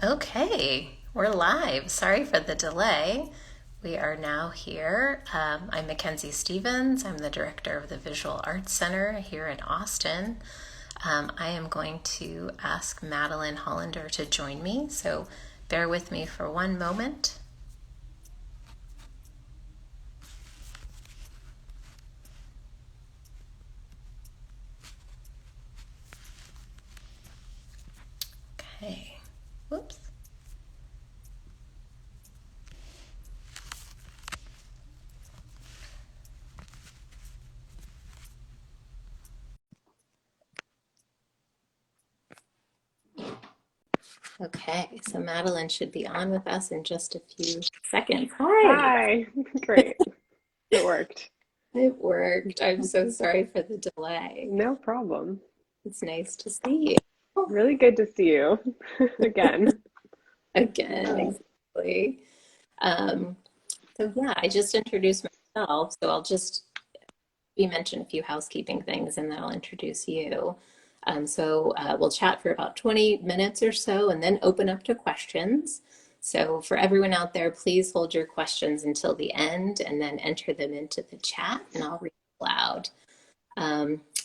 Okay, we're live. Sorry for the delay. We are now here. I'm MacKenzie Stevens. I'm the director of the Visual Arts Center here in Austin. I am going to ask Madeline Hollander to join me, so bear with me for one moment. Okay, whoops. Okay, so Madeline should be on with us in just a few seconds. Hi. Hi, great. It worked. It worked. I'm so sorry for the delay. No problem. It's nice to see you. Really good to see you again. Again, exactly. Um, so yeah, I just introduced myself, so I'll just be mention a few housekeeping things and then I'll introduce you. We'll chat for about 20 minutes or so and then open up to questions. So for everyone out there, please hold your questions until the end and then enter them into the chat and I'll read aloud.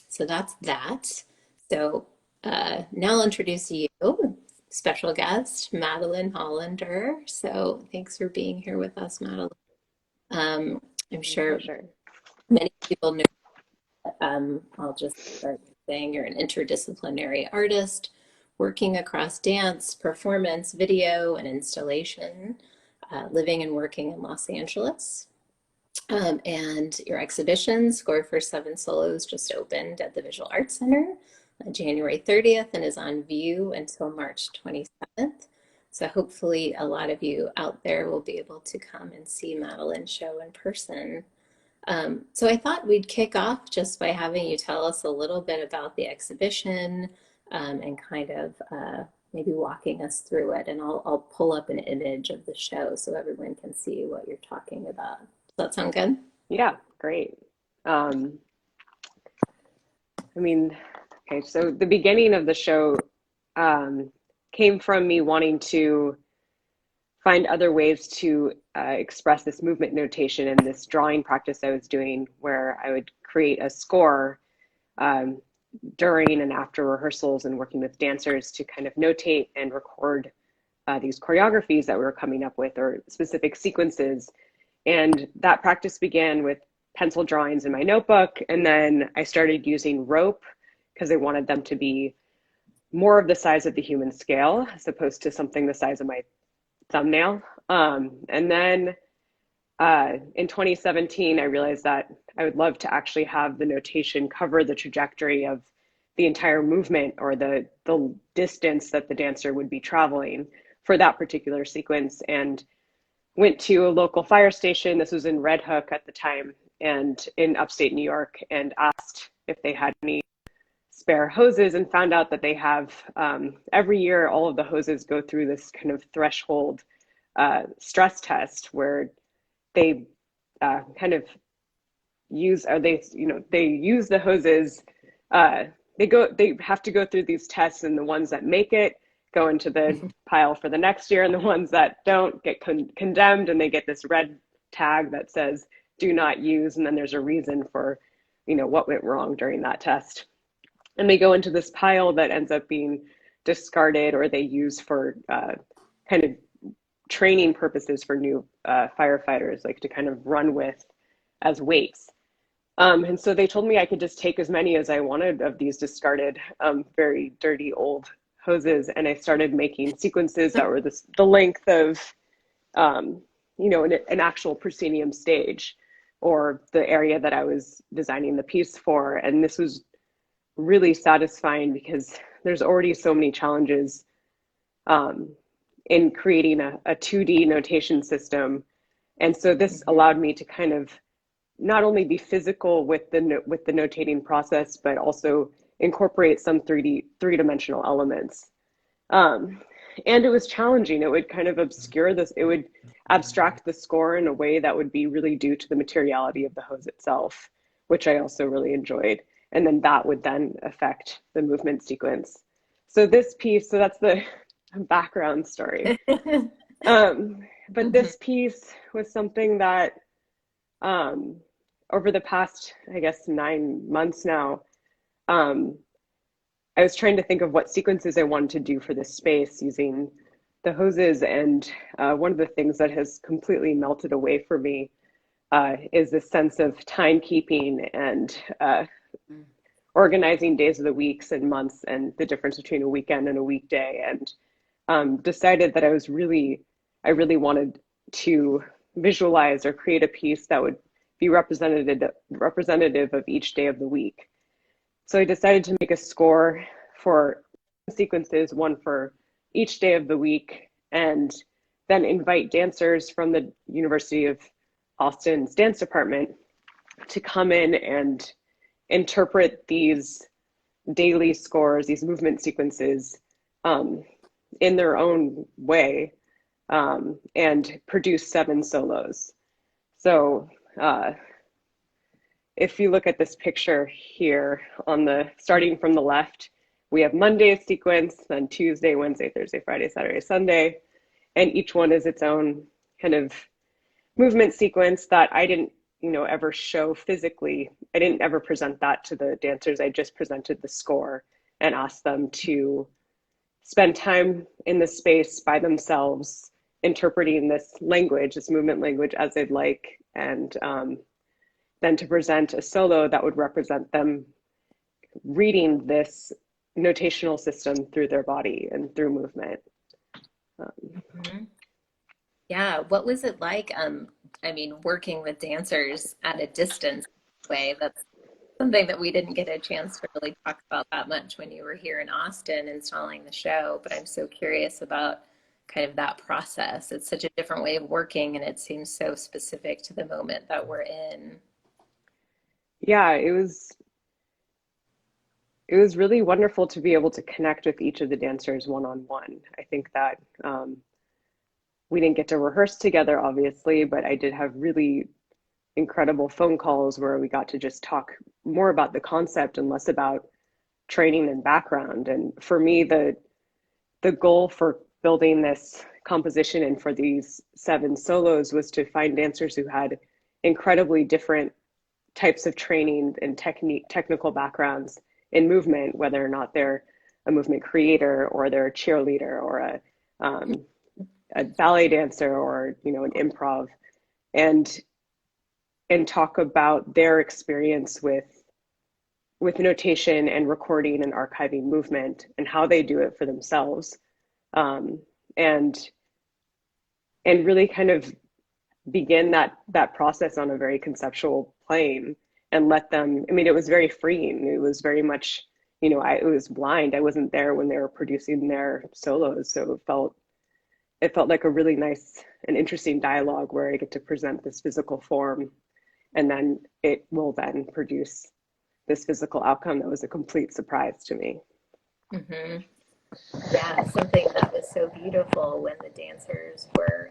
So that's that. So now I'll introduce you, special guest, Madeline Hollander. So thanks for being here with us, Madeline. I'm My sure pleasure. many people know. I'll just start saying you're an interdisciplinary artist working across dance, performance, video, and installation, living and working in Los Angeles. And your exhibition, Score for Seven Solos, just opened at the Visual Arts Center on January 30th and is on view until March 27th. So hopefully a lot of you out there will be able to come and see Madeline's show in person. So I thought we'd kick off just by having you tell us a little bit about the exhibition and kind of maybe walking us through it. And I'll pull up an image of the show so everyone can see what you're talking about. Does that sound good? Yeah, great. Um, I mean, okay, so the beginning of the show came from me wanting to find other ways to express this movement notation in this drawing practice I was doing, where I would create a score um, during and after rehearsals and working with dancers to kind of notate and record these choreographies that we were coming up with or specific sequences. And that practice began with pencil drawings in my notebook. And then I started using rope because I wanted them to be more of the size of the human scale as opposed to something the size of my thumbnail. And then in 2017, I realized that I would love to actually have the notation cover the trajectory of the entire movement or the distance that the dancer would be traveling for that particular sequence. And went to a local fire station. This was in Red Hook at the time and in upstate New York, and asked if they had any spare hoses and found out that they have every year all of the hoses go through this kind of threshold stress test where they kind of use or they use the hoses they have to go through these tests, and the ones that make it go into the pile for the next year, and the ones that don't get condemned, and they get this red tag that says do not use, and then there's a reason for what went wrong during that test, and they go into this pile that ends up being discarded, or they use for kind of training purposes for new firefighters, like to kind of run with as weights. And so they told me I could just take as many as I wanted of these discarded, very dirty old hoses, and I started making sequences that were the length of, an actual proscenium stage, or the area that I was designing the piece for. And this was really satisfying because there's already so many challenges in creating a 2D notation system. And so this allowed me to kind of not only be physical with the notating process, but also incorporate some three-dimensional elements. And it was challenging. It would kind of obscure this, it would abstract the score in a way that would be really due to the materiality of the hose itself, which I also really enjoyed. And then that would then affect the movement sequence. So this piece, so that's the background story. But this piece was something that over the past, I guess, 9 months now, I was trying to think of what sequences I wanted to do for this space using the hoses. And one of the things that has completely melted away for me is this sense of timekeeping and organizing days of the weeks and months and the difference between a weekend and a weekday. And decided that I really wanted to visualize or create a piece that would be representative of each day of the week. So I decided to make a score for sequences, one for each day of the week, and then invite dancers from the University of Austin's dance department to come in and interpret these daily scores, these movement sequences, in their own way, and produce 7 solos. So if you look at this picture here starting from the left, we have Monday's sequence, then Tuesday, Wednesday, Thursday, Friday, Saturday, Sunday, and each one is its own kind of movement sequence that I didn't, ever show physically. I didn't ever present that to the dancers. I just presented the score and asked them to spend time in the space by themselves, interpreting this language, this movement language, as they'd like, and then to present a solo that would represent them reading this notational system through their body and through movement. Yeah, what was it like? Working with dancers at a distance way, that's something that we didn't get a chance to really talk about that much when you were here in Austin installing the show, but I'm so curious about kind of that process. It's such a different way of working, and it seems so specific to the moment that we're in. Yeah, it was really wonderful to be able to connect with each of the dancers one-on-one. I think that we didn't get to rehearse together, obviously, but I did have really incredible phone calls where we got to just talk more about the concept and less about training and background. And for me, the goal for building this composition and for these 7 solos was to find dancers who had incredibly different types of training and technical backgrounds in movement, whether or not they're a movement creator or they're a cheerleader or a ballet dancer or an improv, and talk about their experience with notation and recording and archiving movement and how they do it for themselves, and really kind of begin that process on a very conceptual plane and let them. It was very freeing. It was very much, it was blind. I wasn't there when they were producing their solos, so it felt like a really nice and interesting dialogue where I get to present this physical form, and then it will then produce this physical outcome that was a complete surprise to me. Mm-hmm. Yeah, something that was so beautiful when the dancers were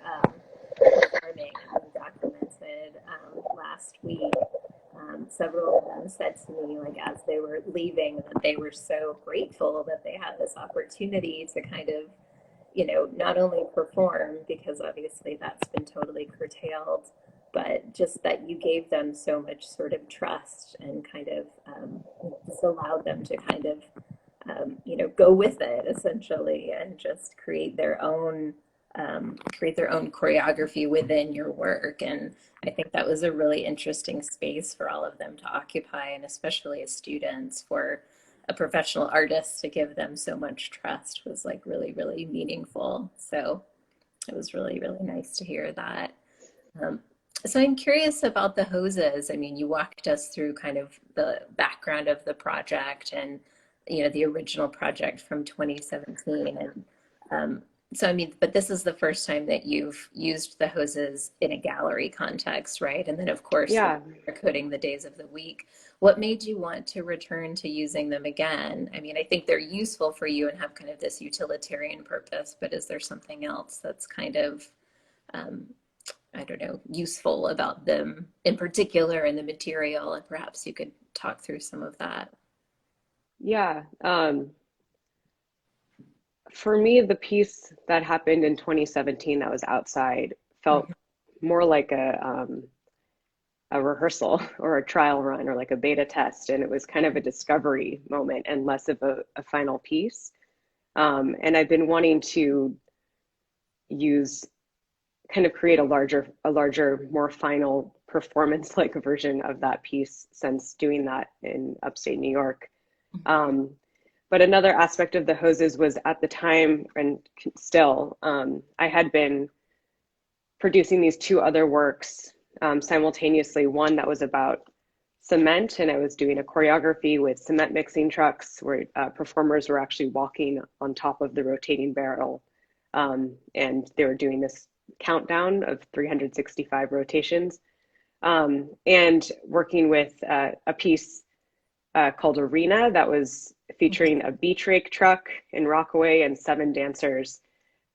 performing and we documented last week. Several of them said to me, like as they were leaving, that they were so grateful that they had this opportunity to kind of, not only perform, because obviously that's been totally curtailed, but just that you gave them so much sort of trust and kind of just allowed them to kind of, go with it essentially and just create their own choreography within your work. And I think that was a really interesting space for all of them to occupy, and especially as students, for a professional artist to give them so much trust was like really, really meaningful. So it was really, really nice to hear that. So I'm curious about the hoses. You walked us through kind of the background of the project and, the original project from 2017. And but this is the first time that you've used the hoses in a gallery context, right? And then, of course, Yeah. you're coding the days of the week. What made you want to return to using them again? I think they're useful for you and have kind of this utilitarian purpose, but is there something else that's kind of, I don't know, useful about them in particular in the material? And perhaps you could talk through some of that. Yeah. for me, the piece that happened in 2017 that was outside felt more like a rehearsal or a trial run or like a beta test. And it was kind of a discovery moment and less of a final piece. And I've been wanting to create a larger, more final performance-like version of that piece since doing that in upstate New York. But another aspect of the hoses was at the time, and still, I had been producing these two other works simultaneously. One that was about cement, and I was doing a choreography with cement mixing trucks where performers were actually walking on top of the rotating barrel. And they were doing this countdown of 365 rotations, and working with a piece called Arena that was featuring a beach rake truck in Rockaway and 7 dancers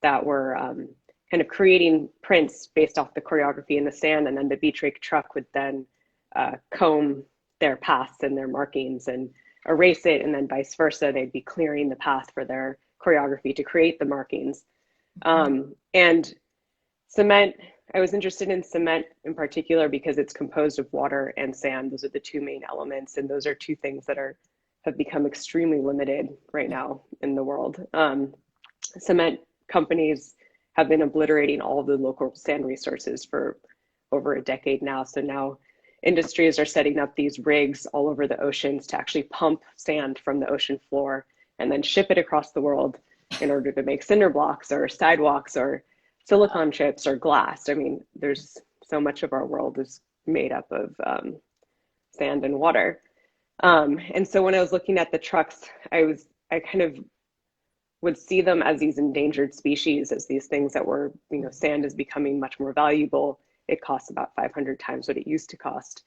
that were kind of creating prints based off the choreography in the sand, and then the beach rake truck would then comb their paths and their markings and erase it, and then vice versa. They'd be clearing the path for their choreography to create the markings. And cement, I was interested in cement in particular because it's composed of water and sand. Those are the two main elements, and those are two things that have become extremely limited right now in the world. Cement companies have been obliterating all of the local sand resources for over a decade now. So now industries are setting up these rigs all over the oceans to actually pump sand from the ocean floor and then ship it across the world in order to make cinder blocks or sidewalks or silicon chips or glass. I mean, there's so much of our world is made up of sand and water. And so when I was looking at the trucks, I kind of would see them as these endangered species, as these things that were, sand is becoming much more valuable. It costs about 500 times what it used to cost.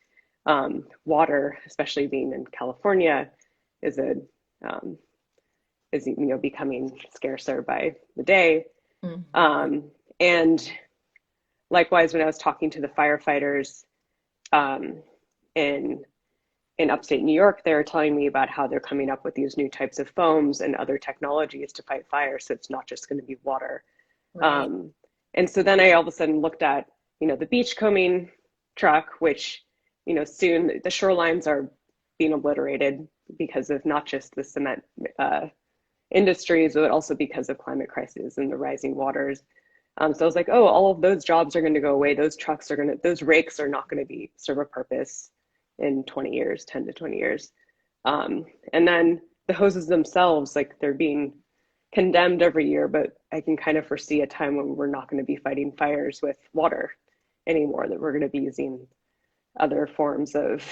Water, especially being in California, is becoming scarcer by the day. And likewise, when I was talking to the firefighters in upstate New York, they're telling me about how they're coming up with these new types of foams and other technologies to fight fire. So it's not just going to be water. Right. And so then I all of a sudden looked at, the beachcombing truck, which, soon the shorelines are being obliterated because of not just the cement industries, but also because of climate crisis and the rising waters. So I was like, oh, all of those jobs are going to go away. Those rakes are not going to serve a purpose in 20 years, 10 to 20 years. And then the hoses themselves, like they're being condemned every year, but I can kind of foresee a time when we're not going to be fighting fires with water anymore, that we're going to be using other forms of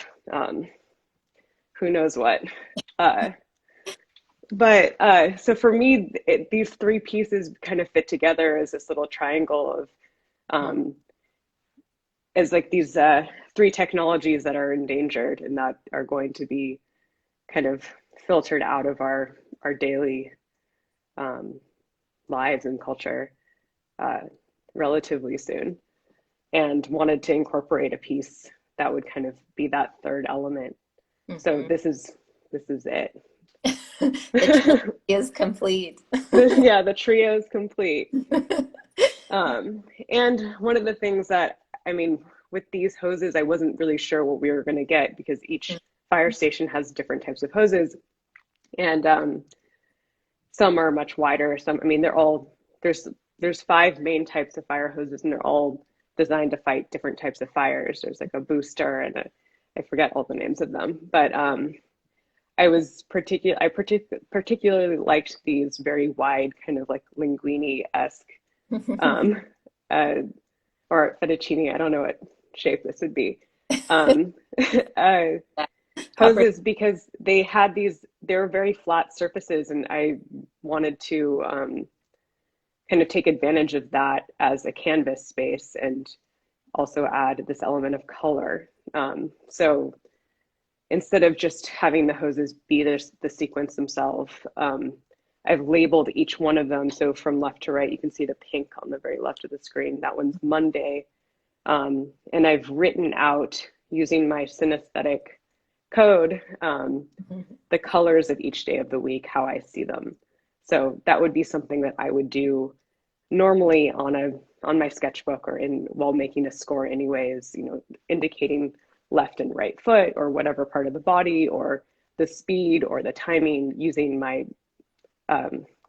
who knows what. So for me, these three pieces kind of fit together as this little triangle of as like these three technologies that are endangered and that are going to be kind of filtered out of our daily lives and culture relatively soon, and wanted to incorporate a piece that would kind of be that third element. So this is it. The trio is complete. The trio is complete. And one of the things that, with these hoses, I wasn't really sure what we were going to get because each fire station has different types of hoses, and some are much wider. Some, they're all, there's 5 main types of fire hoses, and they're all designed to fight different types of fires. There's like a booster and I forget all the names of them, but I particularly liked these very wide, kind of like linguine-esque, or fettuccine. I don't know what shape this would be. Hoses, because they were very flat surfaces, and I wanted to kind of take advantage of that as a canvas space and also add this element of color. So instead of just having the hoses be the sequence themselves, I've labeled each one of them. So from left to right, you can see the pink on the very left of the screen. That one's Monday. And I've written out, using my synesthetic code, the colors of each day of the week, how I see them. So that would be something that I would do normally on my sketchbook or in while making a score anyways, indicating left and right foot or whatever part of the body or the speed or the timing using my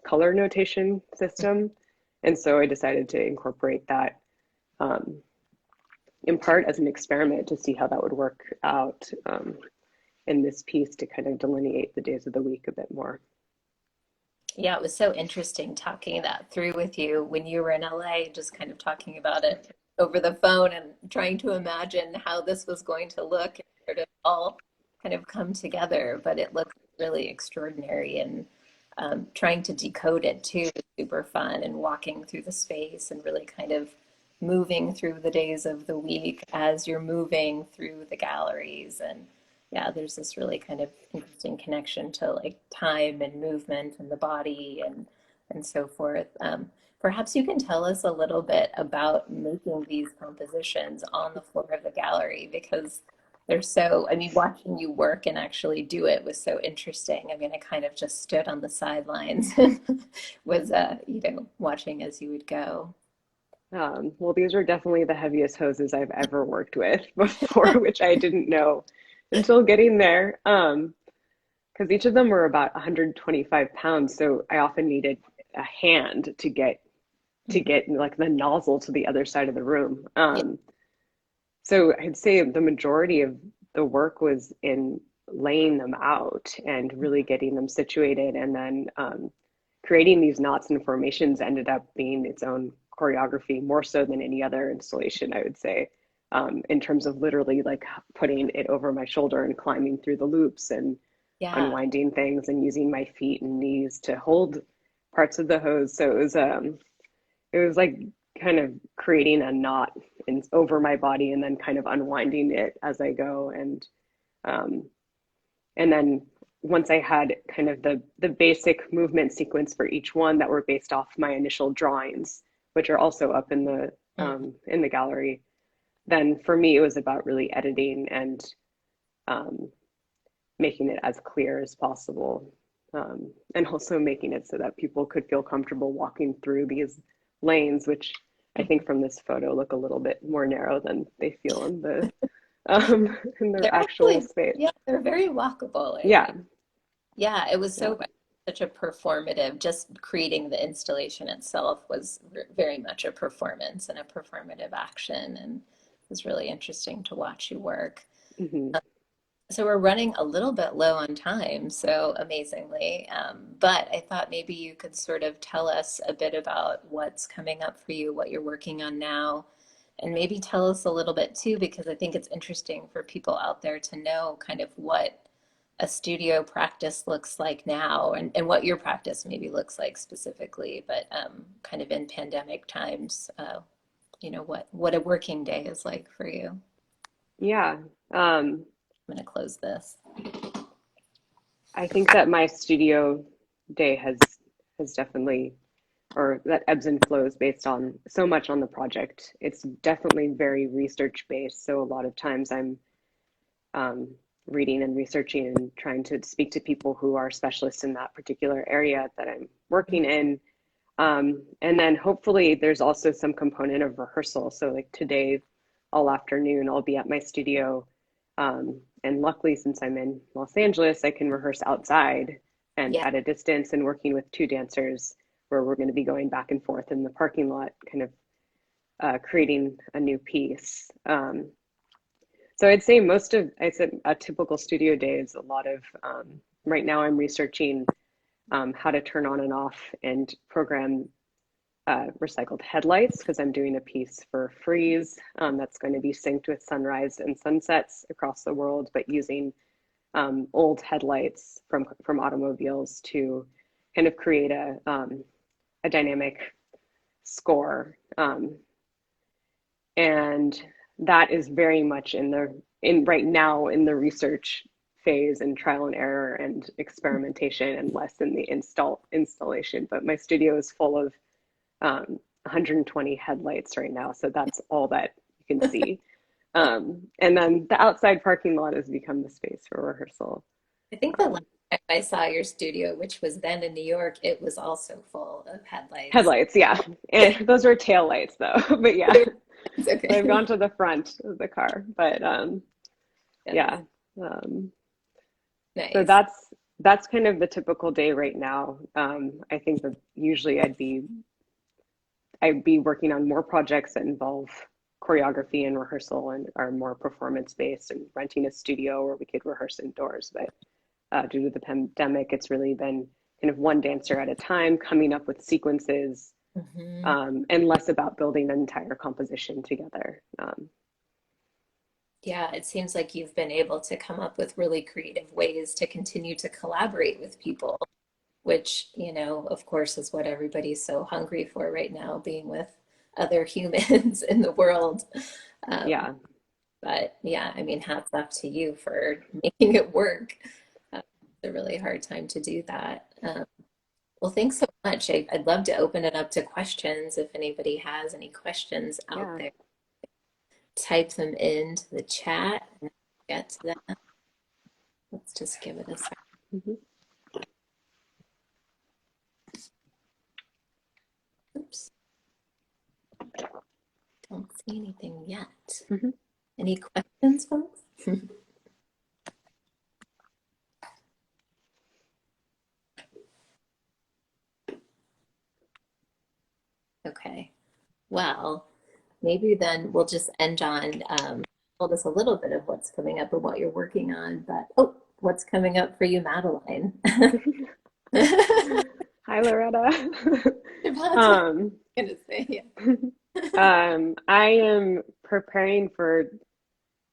color notation system. And so I decided to incorporate that um, in part as an experiment to see how that would work out in this piece to kind of delineate the days of the week a bit more. Yeah, it was so interesting talking that through with you when you were in LA, just kind of talking about it over the phone and trying to imagine how this was going to look and sort of all kind of come together. But it looks really extraordinary, and trying to decode it too is super fun, and walking through the space and really kind of moving through the days of the week as you're moving through the galleries. And yeah, there's this really kind of interesting connection to like time and movement and the body and so forth. Perhaps you can tell us a little bit about making these compositions on the floor of the gallery, because they're so, I mean, watching you work and actually do it was so interesting. I mean, I kind of just stood on the sidelines and was, watching as you would go. Well, these are definitely the heaviest hoses I've ever worked with before, which I didn't know until getting there. Because each of them were about 125 pounds, so I often needed a hand to get like the nozzle to the other side of the room. Yeah, So I'd say the majority of the work was in laying them out and really getting them situated, and then creating these knots and formations ended up being its own choreography more so than any other installation, I would say, in terms of literally like putting it over my shoulder and climbing through the loops and yeah, unwinding things and using my feet and knees to hold parts of the hose. So it was like kind of creating a knot over my body and then kind of unwinding it as I go. Um, and then once I had kind of the basic movement sequence for each one that were based off my initial drawings, which are also up mm, in the gallery, then for me it was about really editing and um, making it as clear as possible, and also making it so that people could feel comfortable walking through these lanes, which I think from this photo look a little bit more narrow than they feel in their they're actual actually, space. yeah, they're very walkable, I Yeah, think. Yeah, it was yeah. so such a performative, just creating the installation itself was very much a performance and a performative action, and it was really interesting to watch you work. Hmm. So we're running a little bit low on time, so amazingly. But I thought maybe you could sort of tell us a bit about what's coming up for you, what you're working on now, and maybe tell us a little bit too, because I think it's interesting for people out there to know kind of what a studio practice looks like now, and what your practice maybe looks like specifically, but kind of in pandemic times, what a working day is like for you. Yeah. Um, I'm going to close this. I think that my studio day has definitely, or that ebbs and flows based on so much on the project. It's definitely very research based. So a lot of times I'm um, reading and researching and trying to speak to people who are specialists in that particular area that I'm working in. And then hopefully there's also some component of rehearsal. So like today, all afternoon, I'll be at my studio. And luckily, since I'm in Los Angeles, I can rehearse outside and Yeah. at a distance and working with two dancers where we're going to be going back and forth in the parking lot, kind of creating a new piece. So I'd say a typical studio day is a lot of, right now I'm researching how to turn on and off and program recycled headlights because I'm doing a piece for Freeze that's going to be synced with sunrise and sunsets across the world, but using old headlights from automobiles to kind of create a dynamic score. And that is very much in right now in the research phase and trial and error and experimentation and less in the installation. But my studio is full of 120 headlights right now, so that's all that you can see. And then the outside parking lot has become the space for rehearsal. I think the last Um, I saw your studio, which was then in New York, it was also full of headlights. Headlights, yeah. And those were tail lights though. But yeah. It's So I've okay. gone to the front of the car. But Yes. yeah. Um, so Nice. that's kind of the typical day right now. I think that usually I'd be working on more projects that involve choreography and rehearsal and are more performance based, and renting a studio where we could rehearse indoors. But due to the pandemic, it's really been kind of one dancer at a time, coming up with sequences, Hmm. and less about building an entire composition together. Yeah, it seems like you've been able to come up with really creative ways to continue to collaborate with people, which, of course, is what everybody's so hungry for right now, being with other humans in the world. Um, Yeah, but yeah, I mean, hats off to you for making it work. It's a really hard time to do that. Well, thanks so much. I'd love to open it up to questions if anybody has any questions out yeah. there. Type them into the chat and get to them. Let's just give it a second. Mhm. Oops, don't see anything yet. Mhm. Any questions, folks? Okay. Well, maybe then we'll just end on told us a little bit of what's coming up and what you're working on, but oh, what's coming up for you, Madeline? Hi, Loretta. About to um, gonna say, yeah. I am preparing for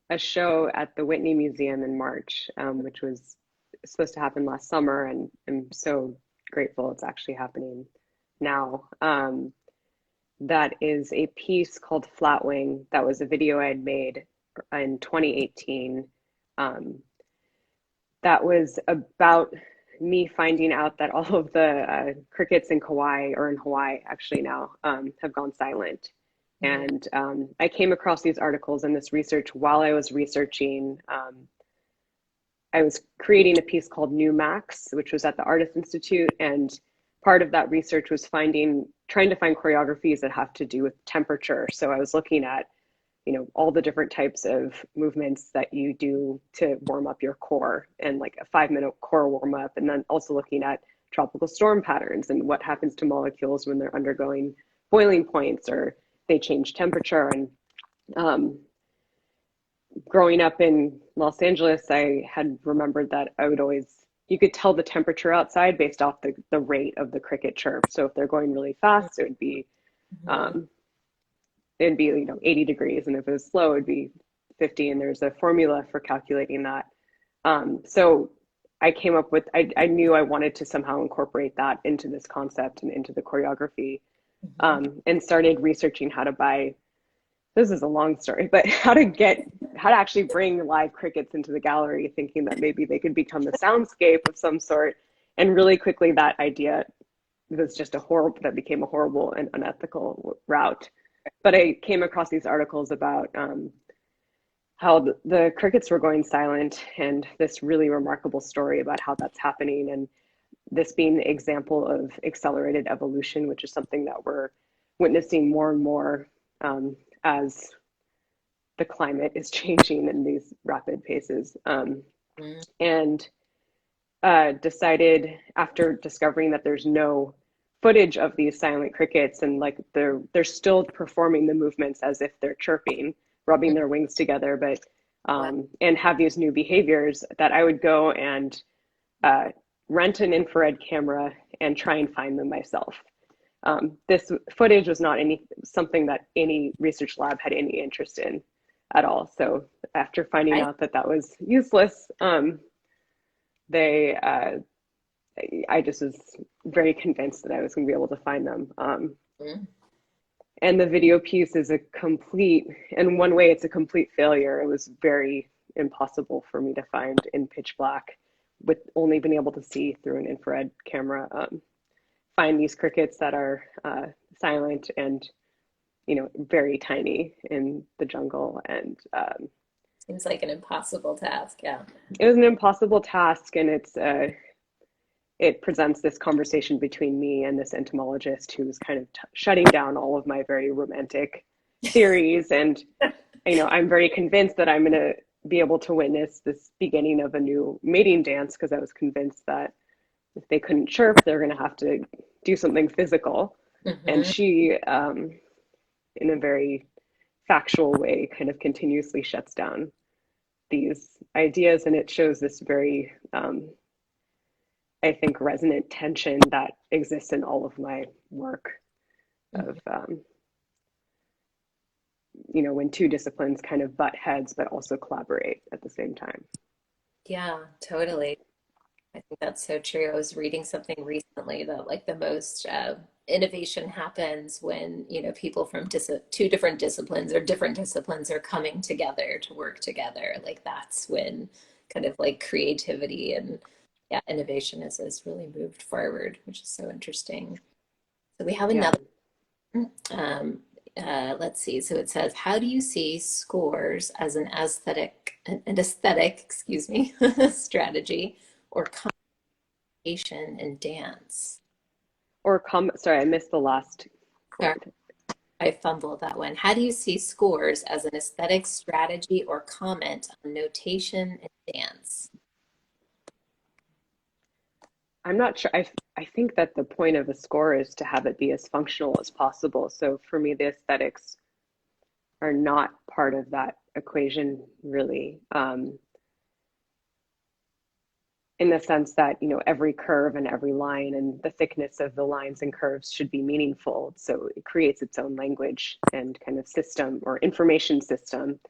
a show at the Whitney Museum in March, which was supposed to happen last summer, and I'm so grateful it's actually happening now. That is a piece called Flatwing. That was a video I had made in 2018. Um, that was about me finding out that all of the crickets in Kauai, or in Hawaii actually now, have gone silent. Mm, And I came across these articles and this research while I was researching. I was creating a piece called New Max, which was at the Artist Institute. And part of that research was trying to find choreographies that have to do with temperature. So I was looking at all the different types of movements that you do to warm up your core, and like a 5 minute core warm up, and then also looking at tropical storm patterns and what happens to molecules when they're undergoing boiling points or they change temperature. And um, growing up in Los Angeles, I had remembered that you could tell the temperature outside based off the rate of the cricket chirp. So if they're going really fast, mhm. um, it'd be 80 degrees, and if it was slow it'd be 50, and there's a formula for calculating that. So I came up with I knew I wanted to somehow incorporate that into this concept and into the choreography, Mhm. and started researching how to buy, this is a long story, but how to actually bring live crickets into the gallery, thinking that maybe they could become a soundscape of some sort. And really quickly that idea was just that became a horrible and unethical route. But I came across these articles about how the crickets were going silent, and this really remarkable story about how that's happening, and this being the example of accelerated evolution, which is something that we're witnessing more and more, as the climate is changing in these rapid paces. Mhm. And decided, after discovering that there's no footage of these silent crickets, and like they're still performing the movements as if they're chirping, rubbing their wings together, but Wow. and have these new behaviors, that I would go and uh, rent an infrared camera and try and find them myself. This footage was not something that any research lab had any interest in at all. So after finding I, out that that was useless, they I just was very convinced that I was going to be able to find them. mhm. And the video piece is in one way, it's a complete failure. It was very impossible for me to find in pitch black, with only being able to see through an infrared camera, find these crickets that are silent and very tiny in the jungle. And Seems like an impossible task. Yeah. It was an impossible task, and it presents this conversation between me and this entomologist who's kind of shutting down all of my very romantic theories. And I'm very convinced that I'm going to be able to witness this beginning of a new mating dance, because I was convinced that if they couldn't chirp, they're going to have to do something physical. And Hmm. she, in a very factual way, kind of continuously shuts down these ideas. And it shows this very, I think, resonant tension that exists in all of my work of, when two disciplines kind of butt heads, but also collaborate at the same time. Yeah, totally. I think that's so true. I was reading something recently that like the most innovation happens when, people from two different disciplines or different disciplines are coming together to work together. Like that's when kind of like creativity and yeah, innovation is really moved forward, which is so interesting. So we have Yeah. another, um, let's see. So it says, how do you see scores as an aesthetic, excuse me, strategy or in dance? Or sorry, I missed the last Sorry, word. I fumbled that one. How do you see scores as an aesthetic strategy or comment on notation in dance? I'm not sure. I think that the point of a score is to have it be as functional as possible. So for me, the aesthetics are not part of that equation, really. In the sense that, every curve and every line and the thickness of the lines and curves should be meaningful. So it creates its own language and kind of system or information system.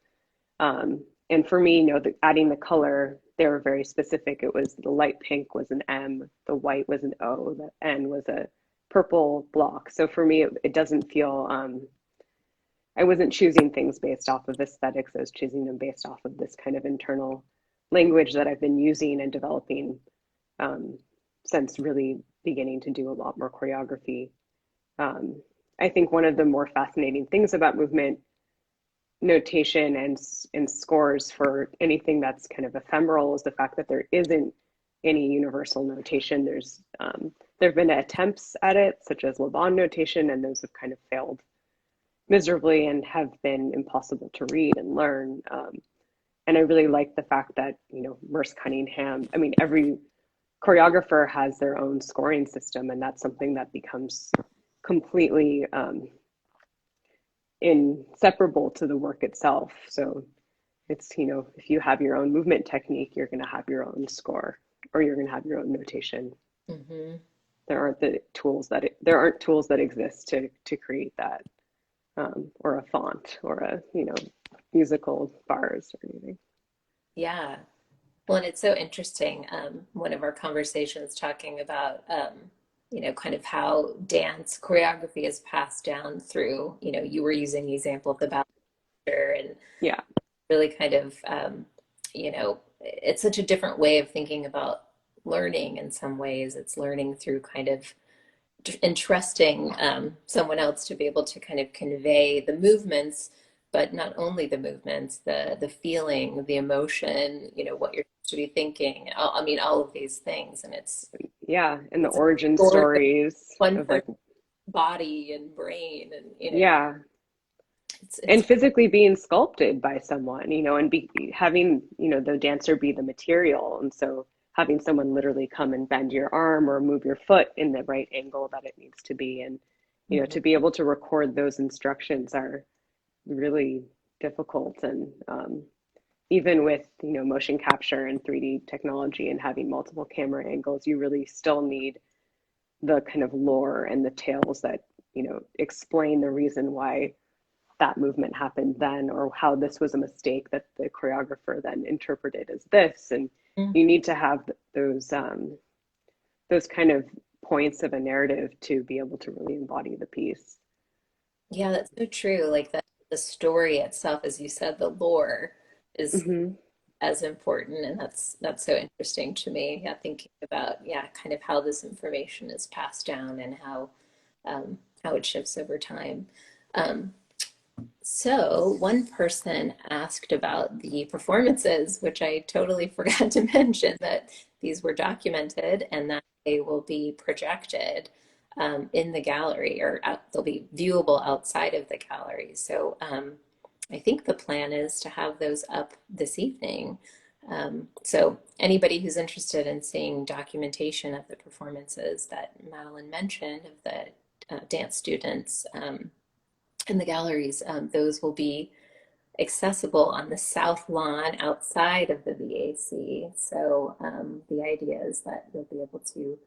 And for me, adding the color, they were very specific. It was the light pink was an M, the white was an O, the N was a purple block. So for me, it doesn't feel, I wasn't choosing things based off of aesthetics. I was choosing them based off of this kind of internal language that I've been using and developing, um, since really beginning to do a lot more choreography. Um, I think one of the more fascinating things about movement notation and scores for anything that's kind of ephemeral is the fact that there isn't any universal notation. There have been attempts at it, such as Laban notation, and those have kind of failed miserably and have been impossible to read and learn. And I really like the fact that, Merce Cunningham, I mean, every choreographer has their own scoring system, and that's something that becomes completely inseparable to the work itself. So it's, if you have your own movement technique, you're going to have your own score, or you're going to have your own notation. Hmm. There aren't tools that exist to create that, or a font or a, musical bars or anything. Yeah. Well, and it's so interesting. One of our conversations talking about, kind of how dance choreography is passed down through, you were using the example of the ballet and Yeah. really kind of, it's such a different way of thinking about learning in some ways. It's learning through kind of entrusting someone else to be able to kind of convey the movements, but not only the movements, the feeling, the emotion, what you're supposed to be thinking. I mean, all of these things, and Yeah. And the it's origin for stories one of, like, person's body and brain, and yeah, it's and physically being sculpted by someone, and having, the dancer be the material. And so having someone literally come and bend your arm or move your foot in the right angle that it needs to be. And, Mhm. to be able to record those instructions are really difficult. And, even with, motion capture and 3D technology and having multiple camera angles, you really still need the kind of lore and the tales that, explain the reason why that movement happened then, or how this was a mistake that the choreographer then interpreted as this. And you need to have those kind of points of a narrative to be able to really embody the piece. Yeah, that's so true. Like the story itself, as you said, the lore is Mm-hmm. as important, and that's so interesting to me. Yeah, thinking about kind of how this information is passed down and how it shifts over time. Um, So one person asked about the performances, which I totally forgot to mention that these were documented and that they will be projected in the gallery or they'll be viewable outside of the gallery. So I think the plan is to have those up this evening. So anybody who's interested in seeing documentation of the performances that Madeline mentioned of the dance students in the galleries, those will be accessible on the south lawn outside of the VAC. So the idea is that you'll be able to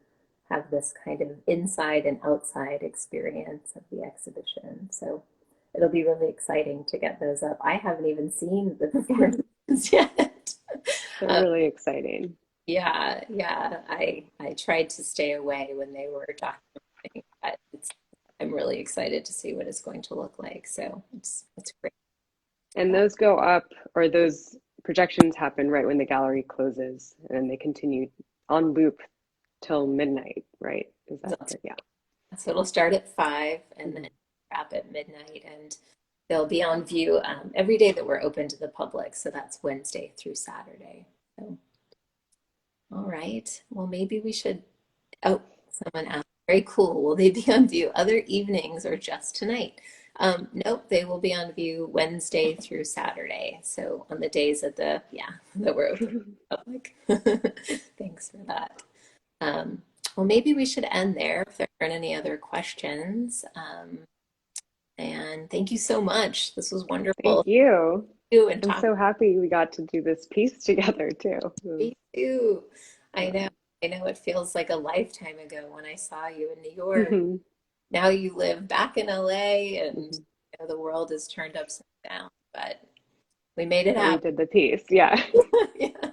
have this kind of inside and outside experience of the exhibition. So it'll be really exciting to get those up. I haven't even seen the performances yet. They're really exciting. Yeah. I tried to stay away when they were documenting, but I'm really excited to see what it's going to look like. So it's great. And those go up, or those projections happen right when the gallery closes, and they continue on loop till midnight, right? Is that So, good? Yeah. so it'll start at 5 and Mhm. then wrap at midnight, and they'll be on view every day that we're open to the public. So that's Wednesday through Saturday. So, all right. Well, maybe we should. Oh, someone asked. Very cool. Will they be on view other evenings or just tonight? Nope, they will be on view Wednesday through Saturday. So on the days of that we're open to the public. Thanks for that. Well, maybe we should end there if there aren't any other questions. And thank you so much. This was wonderful. Thank you. You and I'm talk so happy we got to do this piece together too. to you. I know. Um, I know it feels like a lifetime ago when I saw you in New York. mhm, Now you live back in LA and mhm. the world is turned upside down, but we made it But we happen. did the piece. Yeah. Yeah.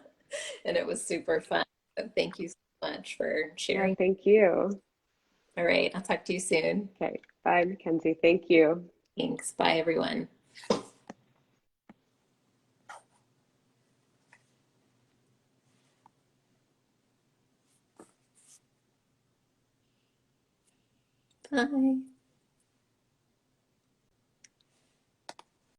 And it was super fun. So thank you so much for Yeah, sharing. thank you. All right, I'll talk to you soon. Okay. Bye, Mackenzie. Thank you. Thanks. Bye, everyone. Bye.